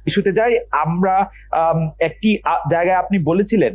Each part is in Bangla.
ইস্যুতে যাই আমরা। একটি জায়গায় আপনি বলেছিলেন,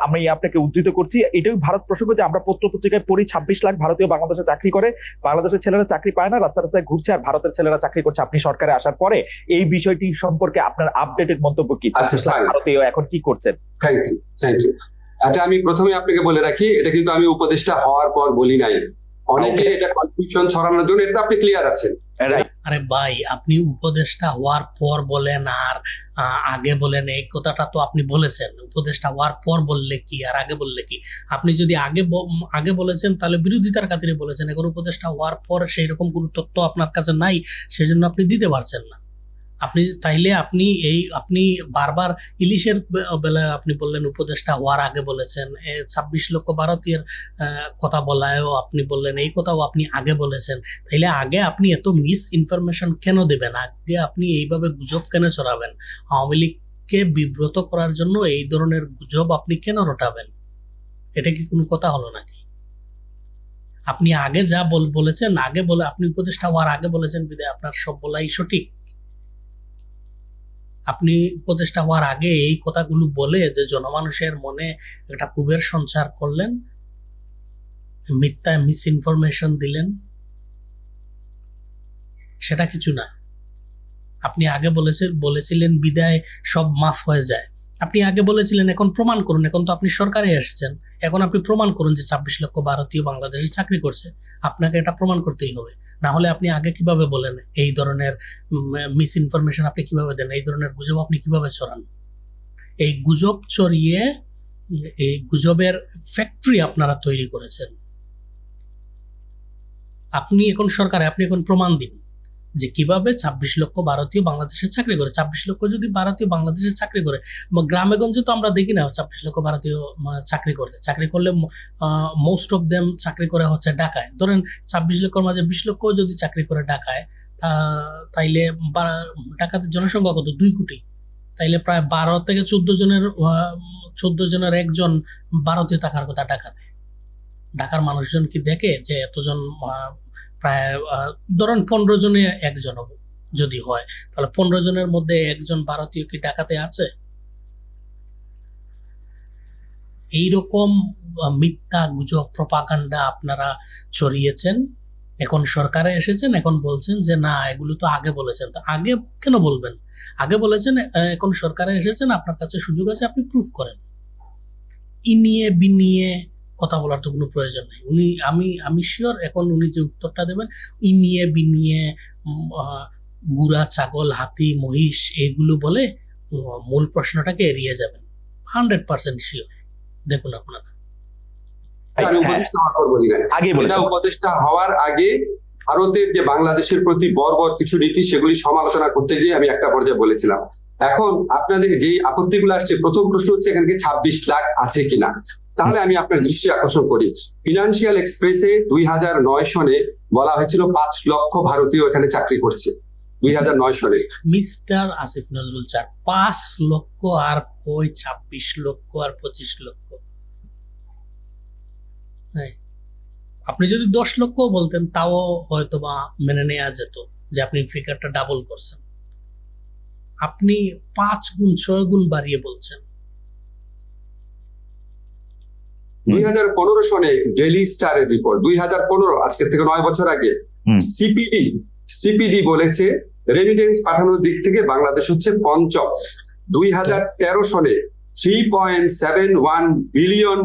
আমি আপনাকে উদ্ধৃত করছি, এটাই ভারত প্রসঙ্গ, যে আমরা পত্র পত্রিকায় পড়ি 26 লাখ ভারতীয় বাংলাদেশে চাকরি করে, বাংলাদেশের ছেলেরা চাকরি পায় না, রাস্তা রাস্তায় ঘুরছে, আর ভারতের ছেলেরা চাকরি করছে আপনি সরকারে আসার পরে। এই বিষয়টি সম্পর্কে আপনার আপডেটেড মন্তব্য কি? ভারতীয় এখন কি করছেন? Thank you, thank you. এটা আমি প্রথমে আপনাকে বলে রাখি, এটা কিন্তু আমি উপদেষ্টা হওয়ার পর বলি নাই। অনেকে এটা কনফিউশন ছড়ানোর জন্য, এটা আপনি ক্লিয়ার আছেন। আরে ভাই, আপনি উপদেষ্টা হওয়ার পর বলেন আর আগে বলেন, এই কথাটা তো আপনি বলেছেন। উপদেষ্টা হওয়ার পর বললে কি আর আগে বললে কি? আপনি যদি আগে বলেছেন তাহলে বিরোধিতার খাতিরে বলেছেন। এখন উপদেষ্টা হওয়ার পর সেই রকম কোনো তথ্য আপনার কাছে নাই, সেজন্য আপনি দিতে পারছেন না। আপনি বারবার ইলিশের বেলায় আপনি বললেন উপদেষ্টা হওয়ার আগে বলেছেন, 26 লক্ষ ভারতীয়ের কথা বলায়ও আপনি বললেন এই কথাও আপনি আগে বলেছেন। তাইলে আগে আপনি এত মিস ইনফরমেশন কেন দেবেন? আগে আপনি এইভাবে গুজব কেন ছড়াবেন? আওয়ামী লীগকে বিব্রত করার জন্য এই ধরনের গুজব আপনি কেন রটাবেন? এটা কি কোনো কথা হলো নাকি? আপনি আগে যা বলেছেন, আপনি উপদেষ্টা হওয়ার আগে বলেছেন বিধায় আপনার সব বলাই সঠিক। আপনি উপদেষ্টা হওয়ার আগে এই কথাগুলো বলে যে জনমানুষের মনে একটা ক্ষোভের সঞ্চার করলেন, মিথ্যা মিস ইনফরমেশন দিলেন, সেটা কিছু না। আপনি আগে বলেছিলেন বিদায় সব মাফ হয়ে যায়। আপনি আগে বলেছিলেন, এখন প্রমাণ করুন। এখন তো আপনি সরকারে এসেছেন, এখন আপনি প্রমাণ করুন যে 26 লক্ষ ভারতীয় বাংলাদেশে চাকরি করছে। আপনাকে এটা প্রমাণ করতেই হবে, না হলে আপনি আগে কিভাবে বলেন? এই ধরনের মিস ইনফরমেশন আপনি কিভাবে দেন? এই ধরনের গুজব আপনি কিভাবে ছড়ান? এই গুজব ছড়িয়ে এই গুজবের ফ্যাক্টরি আপনারা তৈরি করেছেন। আপনি এখন সরকারে, আপনি এখন প্রমাণ দিন যে কিভাবে 26 লক্ষ ভারতীয় বাংলাদেশে চাকরি করে। 26 লক্ষ যদি ভারতীয় বাংলাদেশে চাকরি করে, গ্রামে গঞ্জে তো আমরা দেখি না 26 লক্ষ ভারতীয় চাকরি করলে মোস্ট অফ দেম চাকরি করে হচ্ছে ঢাকায়। ধরেন 26 লক্ষর মাঝে 20 লক্ষ যদি চাকরি করে ঢাকায়, তাইলে ঢাকাতে জনসংখ্যা কত? 2 কোটি। তাইলে প্রায় 12 থেকে 14 জনের একজন ভারতীয় থাকার কথা ঢাকাতে। ঢাকার মানুষজন কি দেখে যে এতজন? প্রায় ধরেন 15 জনে একজন যদি হয়, তাহলে 15 জনের মধ্যে একজন ভারতীয় কি ঢাকাতে আছে? এইরকম মিথ্যা গুজব প্রপাগান্ডা আপনারা ছড়িয়েছেন। এখন সরকারে এসেছেন, এখন বলছেন যে না, এগুলো তো আগে বলেছেন। তো আগে কেন বলবেন? আগে বলেছেন, এখন সরকারে এসেছেন, আপনার কাছে সুযোগ আছে, আপনি প্রুফ করেন। ইনিয়ে বিনিয়ে কথা বলার তো কোনো প্রয়োজন নেই। আমি শিওর এখন উনি যে উত্তরটা দেবেন, ইনিয়ে বিনিয়ে গুড়া, ছাগল, হাতি, মহিষ এগুলো বলে মূল প্রশ্নটাকে এড়িয়ে যাবেন। 100% শিওর। দেখুন আপনারা। উপদেষ্টা হওয়ার আগে ভারতের যে বাংলাদেশের প্রতি বর্বর কিছু নীতি, সেগুলি সমালোচনা করতে গিয়ে আমি একটা পর্যায়ে বলেছিলাম। এখন আপনাদের যে আপত্তিগুলো আসছে, প্রথম প্রশ্ন হচ্ছে এখানে 26 লাখ আছে কিনা। তাহলে আমি আপনার দৃষ্টি আকর্ষণ করি, ফিনান্সিয়াল এক্সপ্রেসে 2009 সনে বলা হয়েছিল 5 লক্ষ ভারতীয় এখানে চাকরি করছে 2009 সনে। মিস্টার আসিফ নজরুল স্যার, 5 লক্ষ আর কই 26 লক্ষ আর 25 লক্ষ? আপনি যদি 10 লক্ষ বলতেন তাও হয়তো বা মেনে নেওয়া যেত যে আপনি ফিগারটা ডাবল করছেন। আপনি 5 গুণ 6 গুণ বাড়িয়ে বলছেন। 2015 সনে ডেইলি স্টারের রিপোর্ট, 2015 আজকের থেকে 9 বছর আগে, সিপিডি বলেছে রেমিটেন্স পাঠানোর দিক থেকে বাংলাদেশ হচ্ছে পঞ্চম। 2013 সনে $3.71 বিলিয়ন,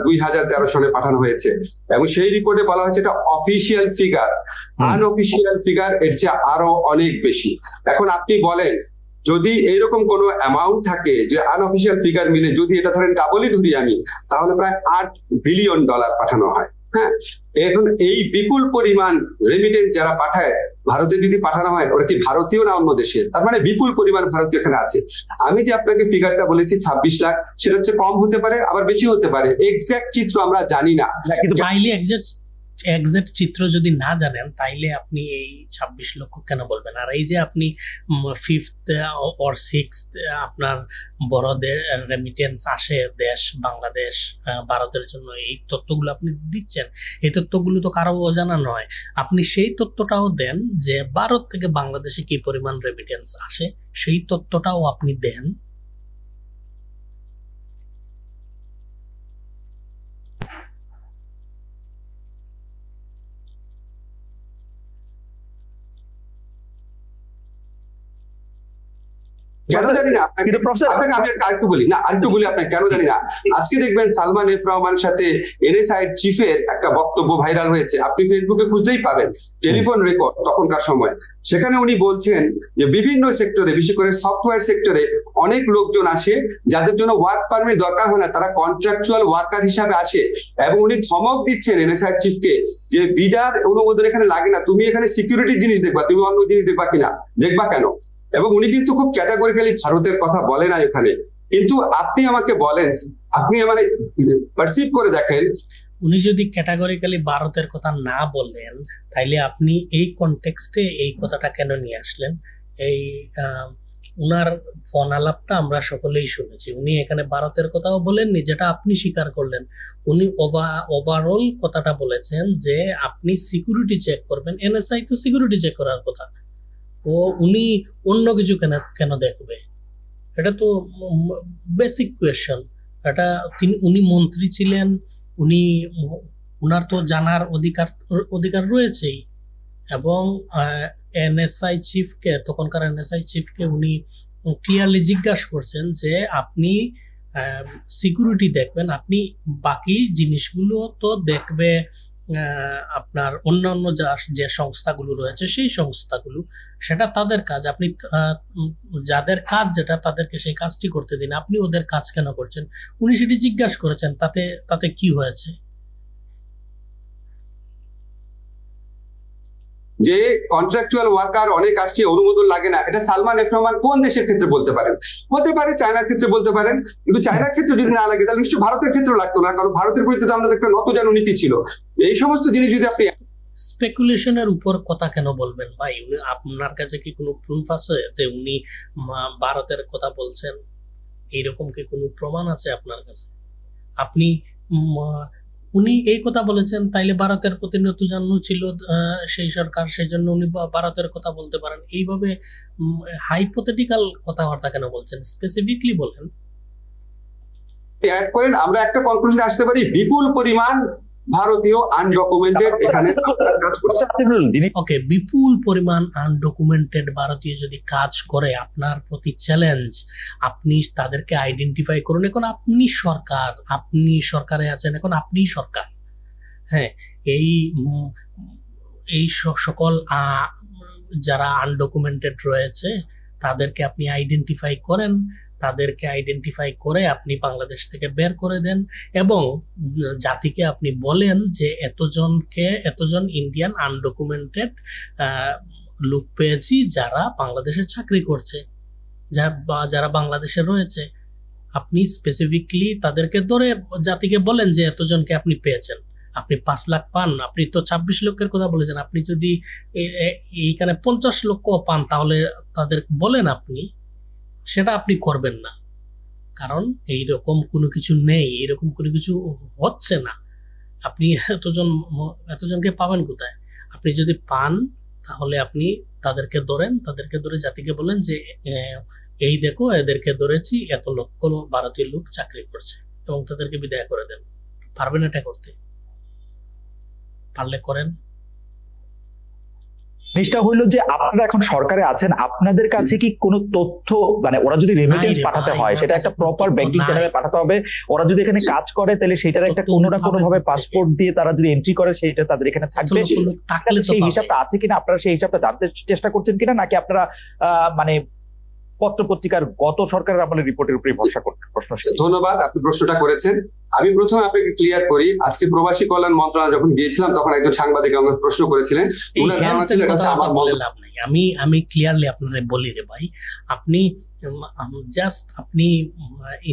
2013 সনে পাঠানো হয়েছে, এবং সেই রিপোর্টে বলা হয়েছে এটা অফিসিয়াল ফিগার। আনঅফিসিয়াল ফিগার এর চেয়ে আরো অনেক বেশি। এখন আপনি বলেন, যদি এইরকম কোনো অ্যামাউন্ট থাকে যে আনঅফিসিয়াল ফিগার মিলে যদি এটা ধরেন ডাবলই ধরি আমি, তাহলে প্রায় $8 বিলিয়ন পাঠানো হয়। হ্যাঁ, এখন এই বিপুল পরিমাণ রেমিটেন্স যারা পাঠায় ভারতে যদি পাঠানো হয়, ওরা কি ভারতীয় না অন্য দেশের? তার মানে বিপুল পরিমাণ ভারতীয় এখানে আছে। আমি যে আপনাকে ফিগারটা বলেছি 26 লাখ, সেটা হচ্ছে কম হতে পারে, আবার বেশি হতে পারে। এক্সাক্ট চিত্র আমরা জানি না, কিন্তু বাইলে এক্সাক্ট এক্সাক্ট চিত্র যদি না জানেন তাইলে আপনি এই 26 লক্ষ কেন বলবেন? আর এই যে আপনি 5th or 6th আপনার বড়দের রেমিটেন্স আসে দেশ বাংলাদেশ ভারতের জন্য, এই তথ্যগুলো আপনি দিচ্ছেন, এই তথ্যগুলো তো কারো অজানা নয়। আপনি সেই তথ্যটাও দেন যে ভারত থেকে বাংলাদেশে কি পরিমাণ রেমিটেন্স আসে, সেই তথ্যটাও আপনি দেন। কেন জানি না কিন্তু প্রফেসর আপনাকে আমি আরেকটু বলি না, আরেকটু বলি আপনাকে কেন জানি না। আজকে দেখবেন সালমান এফ রহমানের সাথে এনএসআই চিফের একটা বক্তব্য ভাইরাল হয়েছে, আপনি ফেসবুকে খুঁজলেই পাবেন, টেলিফোন রেকর্ড তখনকার সময়। সেখানে উনি বলছেন যে বিভিন্ন সেক্টরে, বিশেষ করে সফটওয়্যার সেক্টরে অনেক লোকজন আসে যাদের জন্য ওয়ার্ক পারমিট দরকার হয় না, তারা কন্ট্রাকচুয়াল ওয়ার্কার হিসাবে আসে। এবং উনি ধমক দিচ্ছেন এনএসআই চিফকে যে বিডার অনুমোদন এখানে লাগে না, তুমি এখানে সিকিউরিটি জিনিস দেখবা, তুমি অন্য জিনিস দেখবা কিনা, দেখবা কেন? এবং উনি কিন্তু খুব ক্যাটাগরিক্যালি ভারতের কথা বলে না এখানে। কিন্তু আপনি আমাকে বলেন, আপনি মানে পারসিভ করে দেখেন, উনি যদি ক্যাটাগরিক্যালি ভারতের কথা না বলেন তাইলে আপনি এই কনটেক্সটে এই কথাটা কেন নিয়ে আসলেন? এই উনার ফোন আলাপটা আমরা সকলেই শুনেছি, উনি এখানে ভারতের কথাও বলেননি, যেটা আপনি স্বীকার করলেন। উনি ওভারঅল কথাটা বলেছেন যে আপনি সিকিউরিটি চেক করবেন, এনএসআই তো সিকিউরিটি চেক করার কথা, ও উনি অন্য কিছু কেন দেখবে? এটা তো বেসিক কোয়েশ্চন। এটা উনি মন্ত্রী ছিলেন, উনার তো জানার অধিকার রয়েছেই। এবং এনএসআই চিফকে, তখনকার এনএসআই চিফকে উনি ক্লিয়ারলি জিজ্ঞাসা করছেন যে আপনি সিকিউরিটি দেখবেন, আপনি বাকি জিনিসগুলো তো দেখবে আপনার অন্যান্য যে সংস্থাগুলো রয়েছে সেই সংস্থাগুলো, সেটা তাদের কাজ। আপনি যাদের কাজ যেটা, তাদেরকে সেই কাজটি করতে দিন, আপনি ওদের কাজ কেন করছেন? উনি সেটি জিজ্ঞাসা করেছেন, তাতে কি হয়েছে? যে কন্ট্রাকচুয়াল ওয়ার্কার অনেক আসছে, অনুমোদন লাগে না, এটা সালমান এফ রহমান কোন দেশের ক্ষেত্রে বলতে পারেন? হতে পারে চায়নার ক্ষেত্রে বলতে পারেন, কিন্তু চায়নার ক্ষেত্রে যদি না লাগে তাহলে নিশ্চয়ই ভারতের ক্ষেত্রে লাগতো না, কারণ ভারতের প্রতি তো আমাদের একটা নতজানু নীতি ছিল। এই সমস্ত জিনিস যদি আপনি স্পেকুলেশনের উপর কথা কেন বলবেন ভাই? আপনার কাছে কি কোনো প্রুফ আছে যে উনি ভারতের কথা বলছেন? এইরকম কি কোনো প্রমাণ আছে আপনার কাছে? আপনি উনি এই কথা বলেছেন, তাইলে ভারতের প্রতি নতজানু ছিল সেই সরকার, সেই জন্য উনি ভারতের কথা বলতে পারেন। এইভাবে হাইপোথেটিক্যাল কথাবার্তা কেন বলছেন? স্পেসিফিকলি বলেন। অ্যাড করেন, আমরা একটা কনক্লুশনে আসতে পারি, বিপুল পরিমাণ ভারতীয় আনডকুমেন্টেড এখানে কাজ করছে। ওকে, বিপুল পরিমাণ আনডকুমেন্টেড ভারতীয় যদি কাজ করে, আপনার প্রতি চ্যালেঞ্জ, আপনি তাদেরকে আইডেন্টিফাই করুন। এখন আপনি সরকার, আপনি সরকারে আছেন, এখন আপনি সরকার। হ্যাঁ, এই সকল যারা আনডকুমেন্টেড রয়েছে তাদেরকে আপনি আইডেন্টিফাই করেন, তাদেরকে আইডেন্টিফাই করে আপনি বাংলাদেশ থেকে বের করে দেন এবং জাতিকে আপনি বলেন যে এতজন ইন্ডিয়ান আনডকুমেন্টেড লোক পেয়েছি যারা বাংলাদেশে চাকরি করছে, যারা বাংলাদেশে রয়েছে। আপনি স্পেসিফিকলি তাদেরকে ধরে জাতিকে বলেন যে এতজনকে আপনি পেয়েছেন। আপনি 5 লাখ পান, আপনি তো 26 লক্ষের কথা বলেছেন, আপনি যদি এইখানে 50 লক্ষ পান তাহলে তাদের বলেন, আপনি সেটা আপনি করবেন না, কারণ এইরকম কোনো কিছু নেই, এরকম কোনো কিছু হচ্ছে না। আপনি এতজনকে পাবেন কোথায়? আপনি যদি পান তাহলে আপনি তাদেরকে ধরে জাতিকে বলেন যে এই দেখো, এদেরকে ধরেছি, এত লক্ষ ভারতীয় লোক চাকরি করছে, এবং তাদেরকে বিদায় করে দেন। পারবেন এটা করতে? পারলে করেন। জিনিসটা হইলো যে আপনারা এখন সরকারে আছেন, আপনাদের কাছে কি কোনো তথ্য, মানে ওরা যদি রেমিটেন্স পাঠাতে হয় সেটা একটা প্রপার ব্যাংকিং চ্যানেলে পাঠাতে হবে। ওরা যদি এখানে কাজ করে তাহলে সেটার একটা কোনো না কোনো ভাবে পাসপোর্ট দিয়ে তারা যদি এন্ট্রি করে সেটা তাদের এখানে থাকবে। সেই হিসাবটা আছে কিনা, আপনারা সেই হিসাবটা জানতে চেষ্টা করছেন কিনা, নাকি আপনারা মানে পত্র পত্রিকার গত সরকারের আমলের রিপোর্টের উপরে ভরসা করতে? প্রশ্ন। ধন্যবাদ, আপনি প্রশ্নটা করেছেন। আমি প্রথমে আপনাকে ক্লিয়ার করি, আজকে প্রবাসী কল্যাণ মন্ত্রণালয় যখন গিয়েছিলাম তখন একজন সাংবাদিক আমাকে প্রশ্ন করেছিলেন, এই ওনার ধারণা ছিল হ্যান্ডেল এটা হচ্ছে কথা আমার বলে লাভ নাই। আমি ক্লিয়ারলি আপনারে বলি রে ভাই, আপনি জাস্ট আপনি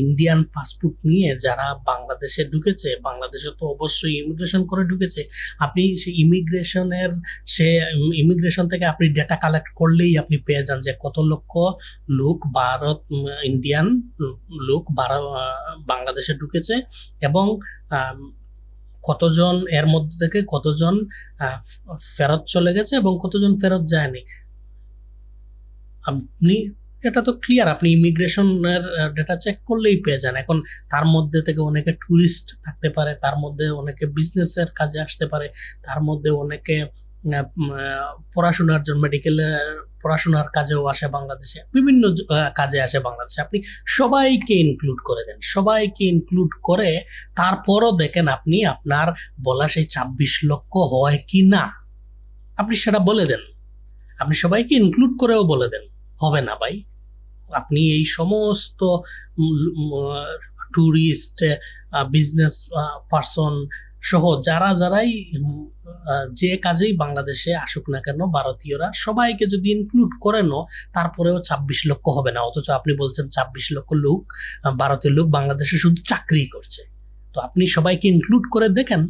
ইন্ডিয়ান পাসপোর্ট নিয়ে যারা বাংলাদেশে ঢুকেছে, বাংলাদেশে তো অবশ্যই ইমিগ্রেশন করে ঢুকেছে, আপনি সেই ইমিগ্রেশন থেকে আপনি ডেটা কালেক্ট করলেই আপনি পেয়ে যান যে কত লক্ষ লোক ইন্ডিয়ান লোক বাংলাদেশে ঢুকেছে এবং কতজন এর মধ্যে থেকে কতজন ফেরত চলে গেছে এবং কতজন ফেরত যায়নি। আপনি এটা তো ক্লিয়ার, আপনি ইমিগ্রেশনের ডেটা চেক করলেই পেয়ে যান। এখন তার মধ্যে থেকে অনেকে ট্যুরিস্ট থাকতে পারে, তার মধ্যে অনেকে বিজনেসের কাজে আসতে পারে, তার মধ্যে অনেকে পড়াশোনার জন্য পড়াশোনার কাজেও আসে বাংলাদেশে, বিভিন্ন কাজে আসে বাংলাদেশে। আপনি সবাইকে ইনক্লুড করে দেন, সবাইকে ইনক্লুড করে তারপরও দেখেন আপনি আপনার বলা সেই 26 লক্ষ হয় কি না, আপনি সেটা বলে দেন। আপনি সবাইকে ইনক্লুড করেও বলে দেন, হবে না ভাই। আপনি এই সমস্ত ট্যুরিস্ট, বিজনেস পারসন সহ যারাই যে কাজেই বাংলাদেশে আসুক না কেন, ভারতীয়রা সবাইকে যদি ইনক্লুড করেনও তারপরেও 26 লক্ষ হবে না। অথচ আপনি বলছেন 26 লক্ষ লোক, ভারতীয় লোক বাংলাদেশে শুধু চাকরি করছে। তো আপনি সবাইকে ইনক্লুড করে দেখেন,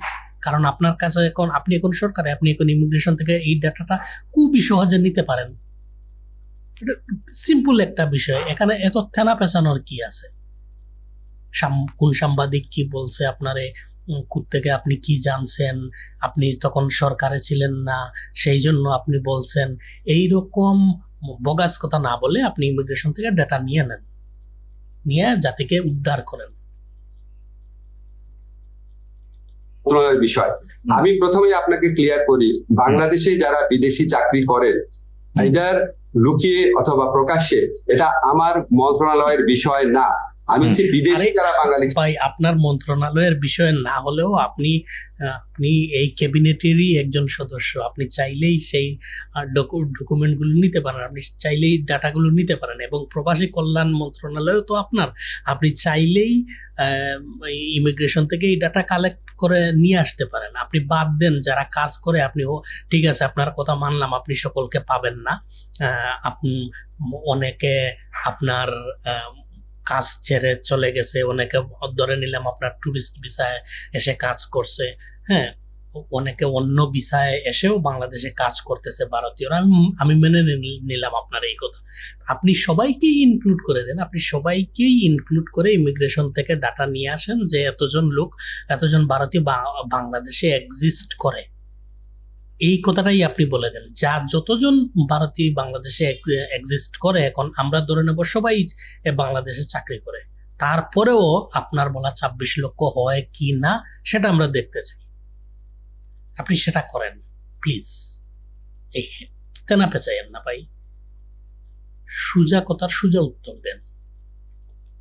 কারণ আপনার কাছে আপনি এখন সরকারে, আপনি এখন ইমিগ্রেশন থেকে এই ডাটাটা খুবই সহজে নিতে পারেন। এটা সিম্পল একটা বিষয়, এখানে এত থেনা পেঁচানোর কি আছে? কোন সাংবাদিক কি বলছে আপনারে, থেকে আপনি কি জানছেন, আপনি তখন সরকারে ছিলেন না সেই জন্য আপনি বলছেন, এইরকম বগাস কথা না বলে আপনি ইমিগ্রেশন থেকে ডাটা নিয়ে নেন, নিয়ে জাতিকে উদ্ধার করেন। বিষয় আমি প্রথমেই আপনাকে ক্লিয়ার করি, বাংলাদেশে যারা বিদেশি চাকরি করেন আইদার লুকিয়ে অথবা প্রকাশ্যে, এটা আমার মন্ত্রণালয়ের বিষয় না। আমি হচ্ছে বিদেশি যারা বাঙালি। ভাই, আপনার মন্ত্রণালয়ের বিষয় না হলেও আপনি এই ক্যাবিনেটেরই একজন সদস্য, আপনি চাইলেই সেই ডকুমেন্টগুলো নিতে পারেন, আপনি চাইলেই ডাটাগুলো নিতে পারেন। এবং প্রবাসী কল্যাণ মন্ত্রণালয় তো আপনার, আপনি চাইলেই ইমিগ্রেশন থেকে এই ডাটা কালেক্ট করে নিয়ে আসতে পারেন। আপনি বাদ দেন যারা কাজ করে, আপনি ঠিক আছে আপনার কথা মানলাম, আপনি সকলকে পাবেন না, আপনি অনেকে আপনার কাজ ছেড়ে চলে গেছে, অনেকে ধরে নিলাম আপনার ট্যুরিস্ট ভিসায় এসে কাজ করছে, হ্যাঁ, অনেকে অন্য ভিসায় এসেও বাংলাদেশে কাজ করতেছে ভারতীয়রা, আমি মেনে নিলাম আপনার এই কথা। আপনি সবাইকেই ইনক্লুড করে দেন, আপনি সবাইকেই ইনক্লুড করে ইমিগ্রেশন থেকে ডাটা নিয়ে আসেন যে এতজন ভারতীয় বাংলাদেশে এক্সিস্ট করে, এই কথাটাই আপনি বলে দেন। যতজন ভারতীয় বাংলাদেশে এক্সিস্ট করে, এখন আমরা ধরে নেব সবাই বাংলাদেশে চাকরি করে, তারপরেও আপনার বলা 26 লক্ষ হয় কি না সেটা আমরা দেখতে চাই। আপনি সেটা করেন প্লিজ, এই তেনা পেঁচাইয়েন না ভাই, সোজা কথার সোজা উত্তর দেন।